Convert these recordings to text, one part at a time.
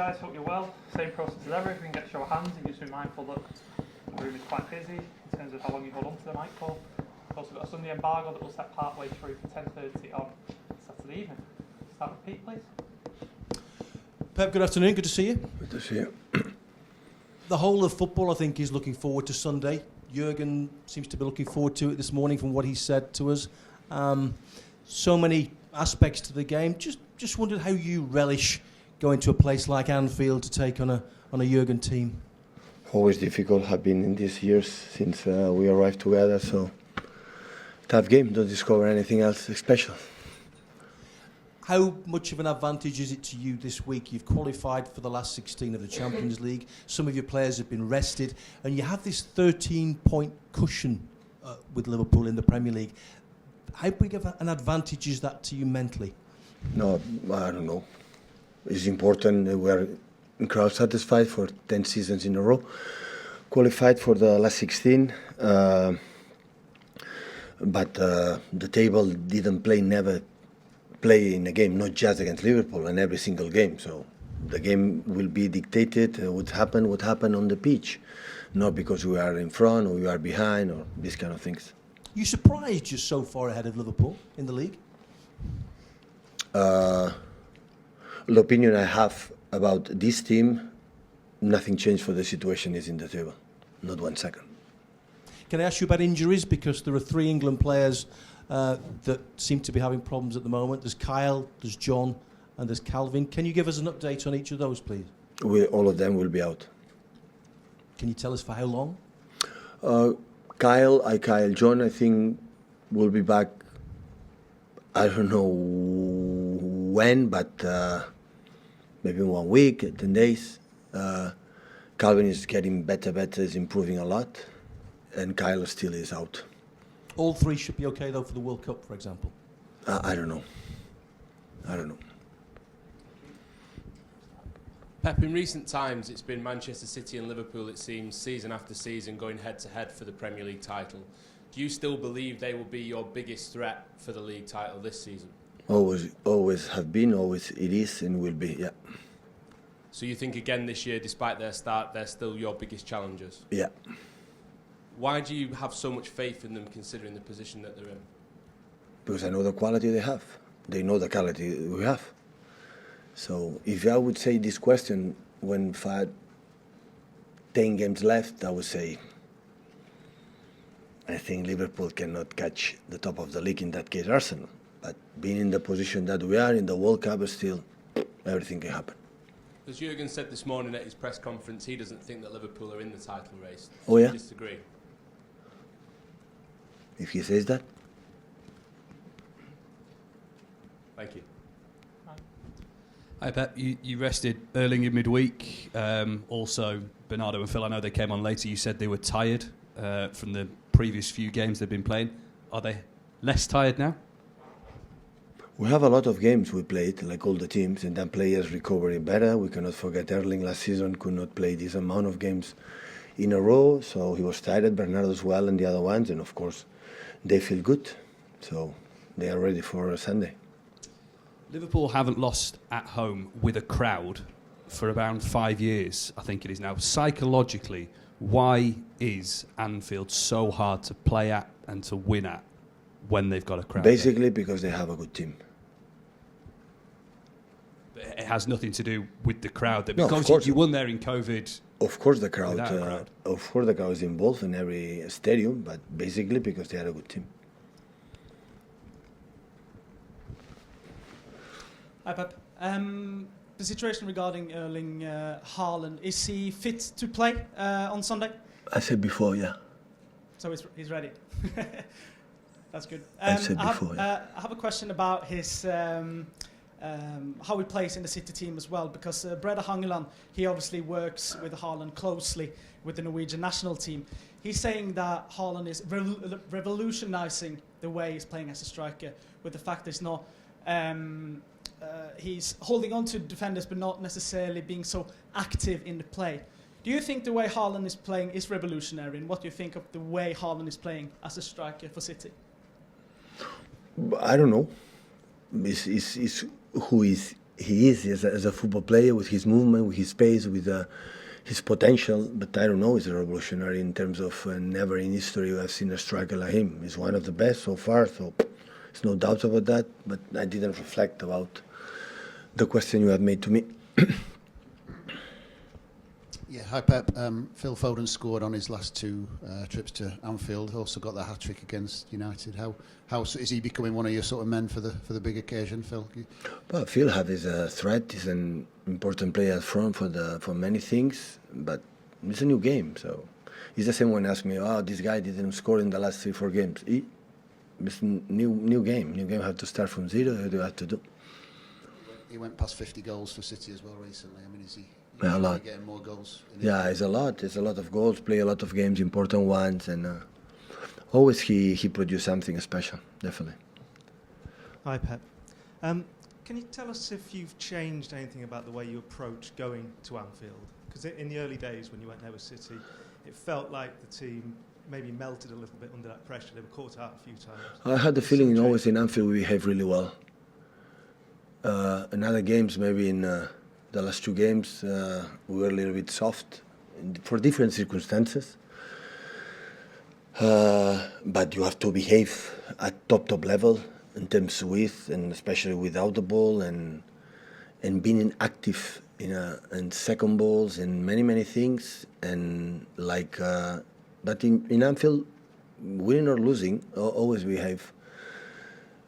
guys? Hope you're well. Same process as ever. If we can get a show of hands, and just be mindful that the room is quite busy in terms of how long you hold on to the mic for. We've also got a Sunday embargo that will set part way through for 10:30 on Saturday evening. Start with Pete, please. Pep, good afternoon. Good to see you. Good to see you. The whole of football, I think, is looking forward to Sunday. Jurgen seems to be looking forward to it this morning from what he said to us. So many aspects to the game. Just wondered how you relish going to a place like Anfield to take on a Jurgen team. Always difficult, have been in these years since we arrived together, so tough game, don't discover anything else special. How much of an advantage is it to you this week? You've qualified for the last 16 of the Champions League. Some of your players have been rested, and you have this 13-point cushion with Liverpool in the Premier League. How big of an advantage is that to you mentally? No, I don't know. It's important. We are crowd satisfied for 10 seasons in a row. Qualified for the last 16. But the table didn't never play in a game, not just against Liverpool, in every single game. So the game will be dictated, what happened on the pitch, not because we are in front or we are behind or these kind of things. You surprised you're so far ahead of Liverpool in the league? The opinion I have about this team, nothing changed for the situation is in the table, not 1 second. Can I ask you about injuries? Because there are 3 England players that seem to be having problems at the moment. There's Kyle, there's John, and there's Calvin. Can you give us an update on each of those, please? All of them will be out. Can you tell us for how long? Kyle, John, I think will be back. I don't know when, but maybe 1 week, 10 days. Calvin is getting better, is improving a lot, and Kyle still is out. All 3 should be okay, though, for the World Cup, for example? I don't know. Pep, in recent times, it's been Manchester City and Liverpool, it seems, season after season, going head-to-head for the Premier League title. Do you still believe they will be your biggest threat for the league title this season? Always have been, always it is and will be, yeah. So you think again this year, despite their start, they're still your biggest challengers? Yeah. Why do you have so much faith in them considering the position that they're in? Because I know the quality they have. They know the quality we have. So if I would say this question when 10 games left, I would say I think Liverpool cannot catch the top of the league, in that case Arsenal. But being in the position that we are in the World Cup, still everything can happen. As Jurgen said this morning at his press conference, he doesn't think that Liverpool are in the title race. Oh yeah? Do you disagree? If he says that. Thank you. Hi Pep, you rested Erling in midweek, also Bernardo and Phil, I know they came on later, you said they were tired from the previous few games they've been playing. Are they less tired now? We have a lot of games we played, like all the teams, and then players recovering better. We cannot forget Erling last season could not play this amount of games in a row, so he was tired, Bernardo as well, and the other ones, and of course they feel good, so they are ready for Sunday. Liverpool haven't lost at home with a crowd for around 5 years, I think it is now. Psychologically, why is Anfield so hard to play at and to win at when they've got a crowd? Basically because they have a good team. It has nothing to do with the crowd. No, because you won there in COVID. Of course the crowd, crowd. Of course the crowd is involved in every stadium, but basically because they are a good team. Hi Pep. The situation regarding Erling Haaland, is he fit to play on Sunday? I said before, yeah. So he's ready. That's good. I said before, yeah. I have a question about his how he plays in the City team as well, because Brede Hangeland, he obviously works with Haaland closely with the Norwegian national team. He's saying that Haaland is revolutionising the way he's playing as a striker, with the fact that he's holding on to defenders but not necessarily being so active in the play. Do you think the way Haaland is playing is revolutionary, and what do you think of the way Haaland is playing as a striker for City? I don't know. It's who is he is as a football player, with his movement, with his pace, with his potential. But I don't know, he's a revolutionary in terms of never in history I've seen a striker like him. He's one of the best so far, so there's no doubt about that. But I didn't reflect about the question you have made to me. Yeah, hi Pep. Phil Foden scored on his last two trips to Anfield. Also got the hat trick against United. How is he becoming one of your sort of men for the big occasion, Phil? Well, Phil is a threat. He's an important player up front for many things. But it's a new game, so it's the same when asked me, "Oh, this guy didn't score in the last 3-4 games." It's new game. New game. Have to start from zero. What do you have to do? He went past 50 goals for City as well recently. I mean, is he? Yeah, a lot. Getting more goals. Yeah, it's a lot. It's a lot of goals. Play a lot of games, important ones, and always he produced something special. Definitely. Hi, Pep. Can you tell us if you've changed anything about the way you approach going to Anfield? Because in the early days when you went there with City, it felt like the team maybe melted a little bit under that pressure. They were caught out a few times. I had the feeling always in Anfield we behave really well. In other games, maybe in the last 2 games, we were a little bit soft for different circumstances. But you have to behave at top level in terms with, and especially without the ball, and being inactive in second balls and many things. And but in Anfield, winning or losing, always behave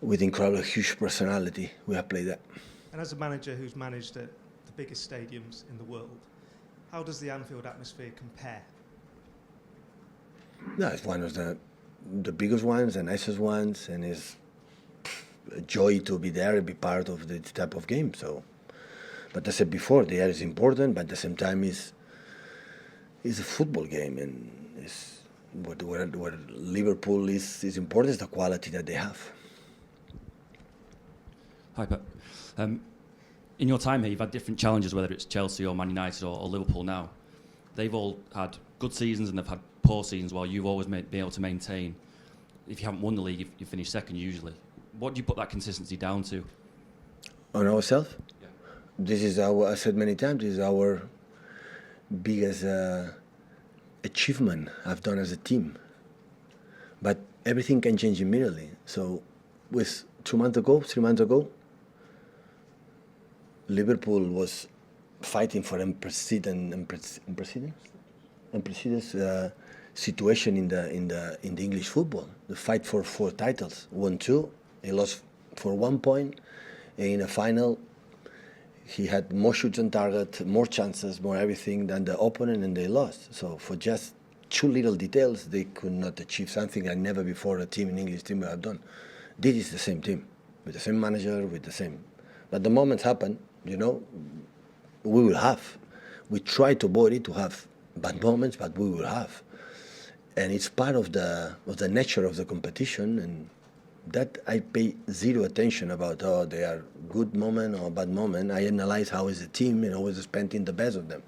with incredible, huge personality. We have played that. And as a manager who's managed at the biggest stadiums in the world, how does the Anfield atmosphere compare? No, it's one of the biggest ones, the nicest ones, and it's a joy to be there and be part of this type of game. So, but as I said before, the air is important, but at the same time is a football game, and it's what Liverpool is important is the quality that they have. Hi, Pep. In your time here, you've had different challenges, whether it's Chelsea or Man United or Liverpool now. They've all had good seasons and they've had poor seasons, while you've always been able to maintain. If you haven't won the league, you finish second usually. What do you put that consistency down to? On ourselves? Yeah. This is I said many times, this is our biggest achievement I've done as a team. But everything can change immediately. So with 3 months ago, Liverpool was fighting for unprecedented situation in the English football. The fight for 4 titles, won 2, he lost for 1 point. In a final, he had more shots on target, more chances, more everything than the opponent, and they lost. So for just 2 little details, they could not achieve something like never before an English team have done. This is the same team, with the same manager, with the same. But the moments happen, we will have. We try to avoid it, to have bad moments, but we will have. And it's part of the nature of the competition, and that I pay zero attention about, they are good moment or bad moment. I analyze how is the team and always spending the best of them.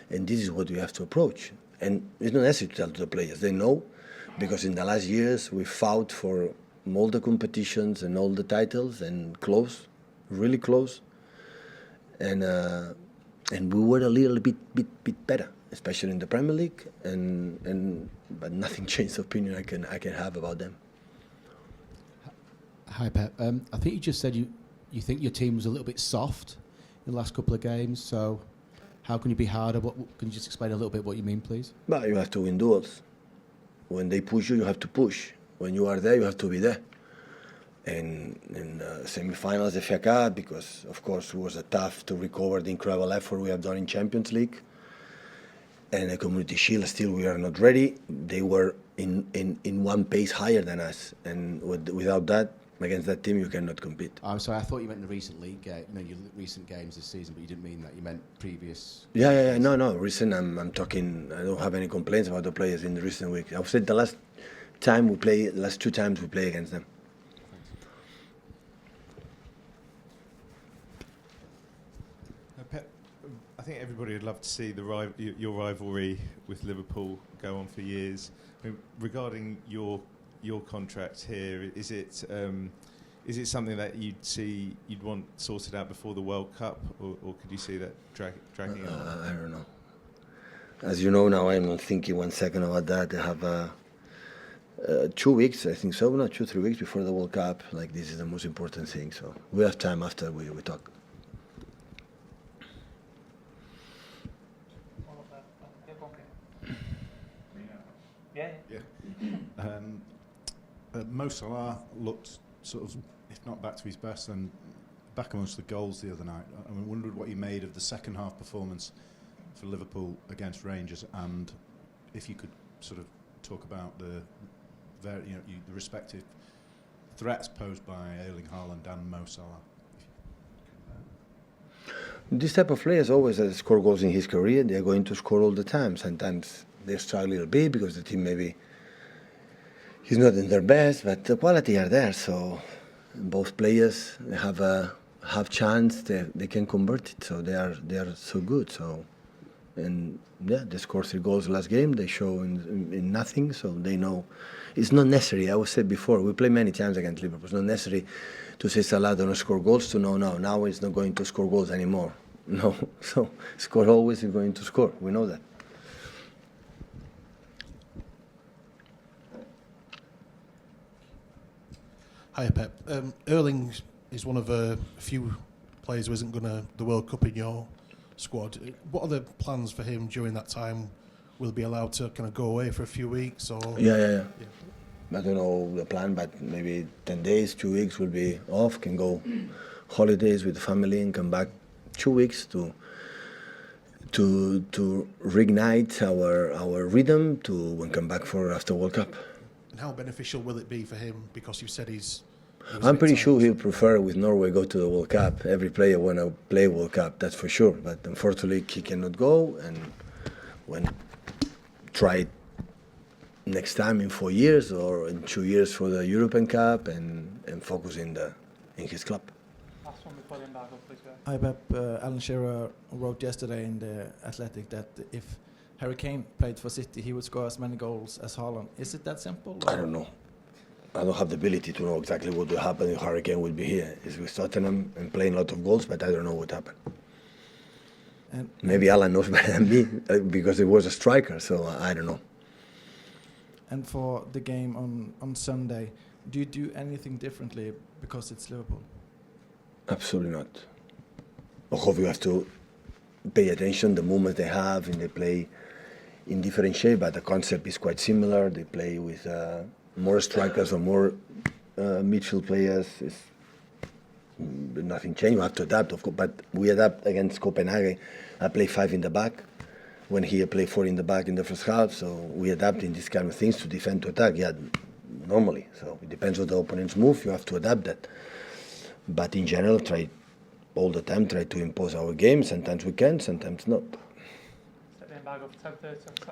And this is what we have to approach. And it's not necessary to tell to the players. They know, because in the last years we fought for all the competitions and all the titles, and close, really close. And we were a little bit better, especially in the Premier League. But nothing changed the opinion I can have about them. Hi Pep. I think you just said you think your team was a little bit soft in the last couple of games. So how can you be harder? Can you just explain a little bit what you mean, please? Well, you have to win duels. When they push you, you have to push. When you are there, you have to be there. And in the semi-finals, the FA Cup, because of course it was tough to recover the incredible effort we have done in Champions League. And the Community Shield, still we are not ready. They were in one pace higher than us, and without that, against that team, you cannot compete. I'm sorry, I thought you meant the recent league game, your recent games this season, but you didn't mean that. You meant previous. Yeah. No. Recent. I'm talking. I don't have any complaints about the players in the recent week. I've said the last 2 times we play against them. Pep, I think everybody would love to see your rivalry with Liverpool go on for years. I mean, regarding your contract here, is it Is it something that you'd want sorted out before the World Cup, or could you see that dragging on? I don't know. As you know now, I'm not thinking 1 second about that. I have 2 weeks, I think so, not 2-3 weeks before the World Cup. Like, this is the most important thing. So we have time after we talk. Mo Salah looked sort of, if not back to his best, then back amongst the goals the other night. I wondered what you made of the second half performance for Liverpool against Rangers, and if you could sort of talk about the respective threats posed by Erling Haaland and Mo Salah. This type of players always has scored goals in his career. They're going to score all the time. Sometimes they struggle a little bit because the team maybe is not in their best, but the quality are there. So both players have chance. They can convert it. So they are so good. So they scored 3 goals last game. They show in nothing. So they know it's not necessary. I was said before, we play many times against Liverpool. It's not necessary to say Salah don't score goals to know now he's not going to score goals anymore. No, so score always is going to score. We know that. Hi, Pep. Erling is one of a few players who isn't going to the World Cup in your squad. What are the plans for him during that time? Will he be allowed to kind of go away for a few weeks? Or Yeah. I don't know the plan, but maybe 10 days, 2 weeks will be off. Can go holidays with the family and come back 2 weeks to reignite our rhythm to come back for after World Cup. And how beneficial will it be for him? Because you said I'm pretty sure he'll prefer with Norway go to the World Cup. Every player want to play World Cup, that's for sure. But unfortunately, he cannot go, and when try next time in 4 years or in 2 years for the European Cup and focus in his club. Last one before the embargo, please go. Hi Pep, Alan Shearer wrote yesterday in the Athletic that if Harry Kane played for City, he would score as many goals as Haaland. Is it that simple? I don't know. I don't have the ability to know exactly what will happen if Harry Kane will be here. He's with Tottenham and playing a lot of goals, but I don't know what happened. And maybe Alan knows better than me because he was a striker, so I don't know. And for the game on Sunday, do you do anything differently because it's Liverpool? Absolutely not. I hope you have to pay attention the movements they have and they play in different shape, but the concept is quite similar. They play with more strikers or more midfield players. It's nothing changed. You have to adapt, of course, but we adapt against Copenhagen. I play 5 in the back when he played 4 in the back in the first half. So we adapt in these kind of things to defend, to attack. Yeah, normally. So it depends on the opponent's move. You have to adapt that. But in general, try all the time to impose our game. Sometimes we can, sometimes not. Set the embargo for 10:30 on Saturday.